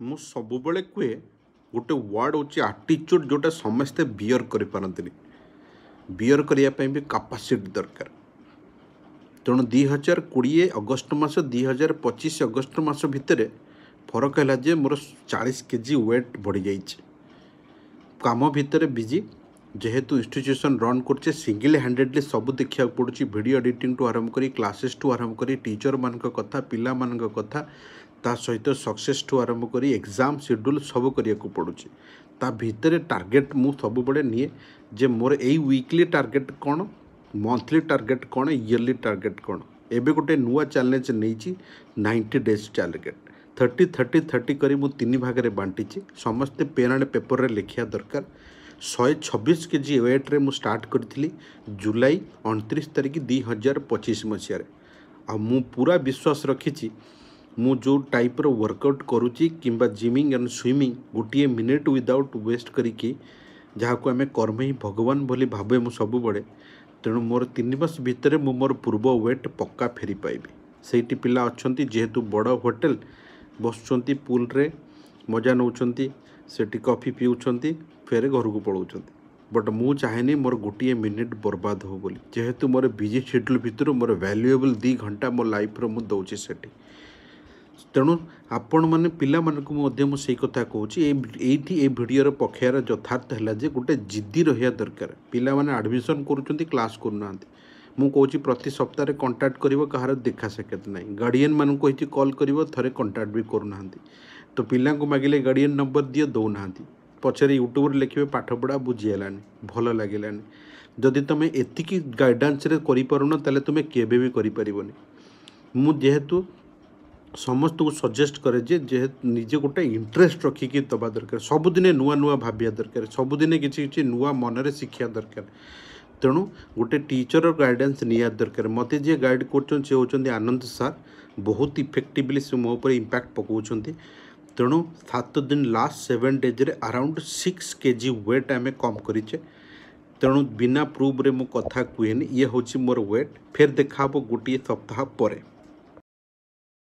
ମୁଁ ସବୁବେଳେ କୁହେ ଗୋଟେ ୱାର୍ड ହେଉଛି ଆଟିଚ୍ୟୁଡ଼, ଯେଉଁଟା ସମସ୍ତେ ବିୟର୍ କରିପାରନ୍ତିନି। ବିୟର୍ କରିବା ପାଇଁ ବି କାପାସିଟି ଦରକାର। ତେଣୁ 2020 ଅଗଷ୍ଟ ମାସ 2025 ଅଗଷ୍ଟ ମାସ ଭିତରେ ଫରକ ହେଲା ଯେ ମୋର 40 କେଜି ୱେଟ୍ ବଢ଼ିଯାଇଛି। କାମ ଭିତରେ ବିଜି, ଯେହେତु ଇନଷ୍ଟିଚ୍ୟୁସନ୍ ରନ୍ କରୁଛେ, ସିଙ୍ଗଲ ହ୍ୟାଣ୍ଡେଡ଼ଲି ସବୁ ଦେଖିବାକୁ ପଡ଼ୁଛି। ଭିଡ଼ିଓ ଏଡ଼ିଟିଂଠୁ ଆରମ୍ଭ କରି କ୍ଲାसेसଠୁ ଆରମ୍ଭ କରି ଟିଚରମାନଙ୍କ କଥା, ପିଲାମାନଙ୍କ କଥା, ତା ସହିତ ସକ୍ସେସଠୁ ଆରମ୍ଭ କରି ଏକ୍ଜାମ୍ ସେଡ୍ୟୁଲ୍ ସବୁ କରିବାକୁ ପଡ଼ୁଛି। ତା ଭିତରେ ଟାର୍ଗେଟ୍ ମୁଁ ସବୁବେଳେ ନିଏ ଯେ ମୋର ଏଇ ୱିକଲି ଟାର୍ଗେଟ୍ କ'ଣ, ମନ୍ଥଲି ଟାର୍ଗେଟ୍ କ'ଣ, ଇୟରଲି ଟାର୍ଗେଟ୍ କ'ଣ। ଏବେ ଗୋଟେ ନୂଆ ଚ୍ୟାଲେଞ୍ଜ ନେଇଛି, 90 ଡେଜ୍ ଟାର୍ଗେଟ୍। 30 30 30 କରି ମୁଁ 3 ଭାଗରେ ବାଣ୍ଟିଛି। ସମସ୍ତେ ପେନ୍ ଆଣ୍ଡ ପେପରରେ ଲେଖିବା ଦରକାର। 126 କେଜି ୱେଟ୍ରେ ମୁଁ ଷ୍ଟାର୍ଟ କରିଥିଲି ଜୁଲାଇ 29 ତାରିଖ 2025 ମସିହାରେ। ଆଉ ମୁଁ ପୁରା ବିଶ୍ୱାସ ରଖିଛି, ମୁଁ ଯେଉଁ ଟାଇପ୍ର ୱାର୍କଆଉଟ୍ କରୁଛି କିମ୍ବା ଜିମିଂ ଆଣ୍ଡ ସୁଇମିଂ, ଗୋଟିଏ ମିନିଟ୍ ୱିଦାଉଟ୍ ୱେଷ୍ଟ କରିକି, ଯାହାକୁ ଆମେ କର୍ମ ହିଁ ଭଗବାନ ବୋଲି ଭାବେ ମୁଁ ସବୁବେଳେ। ତେଣୁ ମୋର 3 ମାସ ଭିତରେ ମୁଁ ମୋର ପୂର୍ବ ୱେଟ୍ ପକ୍କା ଫେରି ପାଇବି। ସେଇଠି ପିଲା ଅଛନ୍ତି, ଯେହେତୁ ବଡ଼ ହୋଟେଲ, ବସୁଛନ୍ତି ପୁଲରେ, ମଜା ନେଉଛନ୍ତି, ସେଠି କଫି ପିଉଛନ୍ତି, ଫେରେ ଘରକୁ ପଳାଉଛନ୍ତି। ବଟ୍ ମୁଁ ଚାହେଁନି ମୋର ଗୋଟିଏ ମିନିଟ୍ ବର୍ବାଦ ହଉ ବୋଲି। ଯେହେତୁ ମୋର ବିଜି ସେଡ୍ୟୁଲ୍ ଭିତରୁ ମୋର ଭ୍ୟାଲୁଏବଲ୍ 2 ଘଣ୍ଟା ମୋ ଲାଇଫ୍ର ମୁଁ ଦେଉଛି ସେଠି। ତେଣୁ ଆପଣମାନେ ପିଲାମାନଙ୍କୁ ମଧ୍ୟ ମୁଁ ସେଇ କଥା କହୁଛି। ଏଇଠି ଏ ଭିଡ଼ିଓର ପକ୍ଷେଇବାର ଯଥାର୍ଥ ହେଲା ଯେ ଗୋଟେ ଜିଦ୍ଦି ରହିବା ଦରକାର। ପିଲାମାନେ ଆଡ଼ମିସନ୍ କରୁଛନ୍ତି, କ୍ଲାସ୍ କରୁନାହାନ୍ତି। ମୁଁ କହୁଛି ପ୍ରତି ସପ୍ତାହରେ କଣ୍ଟାକ୍ଟ କରିବ, କାହାର ଦେଖା ସାକ୍ଷାତ ନାହିଁ। ଗାର୍ଡ଼ିଆନ୍ମାନଙ୍କୁ କହିଛି କଲ୍ କରିବ, ଥରେ କଣ୍ଟାକ୍ଟ ବି କରୁନାହାନ୍ତି। ତ ପିଲାଙ୍କୁ ମାଗିଲେ ଗାର୍ଡ଼ିଆନ୍ ନମ୍ବର ଦିଅ, ଦେଉନାହାନ୍ତି। ପଛରେ ୟୁଟ୍ୟୁବରେ ଲେଖିବେ ପାଠପଢ଼ା ବୁଝି ହେଲାନି, ଭଲ ଲାଗିଲାନି। ଯଦି ତୁମେ ଏତିକି ଗାଇଡ଼ାନ୍ସରେ କରିପାରୁନ, ତାହେଲେ ତୁମେ କେବେ ବି କରିପାରିବନି। ମୁଁ ଯେହେତୁ ସମସ୍ତଙ୍କୁ ସଜେଷ୍ଟ କରେ ଯେ ନିଜେ ଗୋଟେ ଇଣ୍ଟରେଷ୍ଟ ରଖିକି ଦେବା ଦରକାର। ସବୁଦିନେ ନୂଆ ନୂଆ ଭାବିବା ଦରକାର, ସବୁଦିନେ କିଛି କିଛି ନୂଆ ମନରେ ଶିଖିବା ଦରକାର। ତେଣୁ ଗୋଟେ ଟିଚର ଗାଇଡ଼ାନ୍ସ ନିହାତି ଦରକାର। ମୋତେ ଯିଏ ଗାଇଡ଼ କରୁଛନ୍ତି ସେ ହେଉଛନ୍ତି ଆନନ୍ଦ ସାର୍। ବହୁତ ଇଫେକ୍ଟିଭଲି ସେ ମୋ ଉପରେ ଇମ୍ପାକ୍ଟ ପକାଉଛନ୍ତି। ତେଣୁ 7 ଦିନ ଲାଷ୍ଟ 7 ଡେଜ୍ରେ ଆରାଉଣ୍ଡ 6 କେଜି ୱେଟ୍ ଆମେ କମ୍ କରିଛେ। ତେଣୁ ବିନା ପ୍ରୁଫ୍ରେ ମୁଁ କଥା କୁହେନି। ଇଏ ହେଉଛି ମୋର ୱେଟ୍। ଫେର୍ ଦେଖା ହେବ ଗୋଟିଏ ସପ୍ତାହ ପରେ।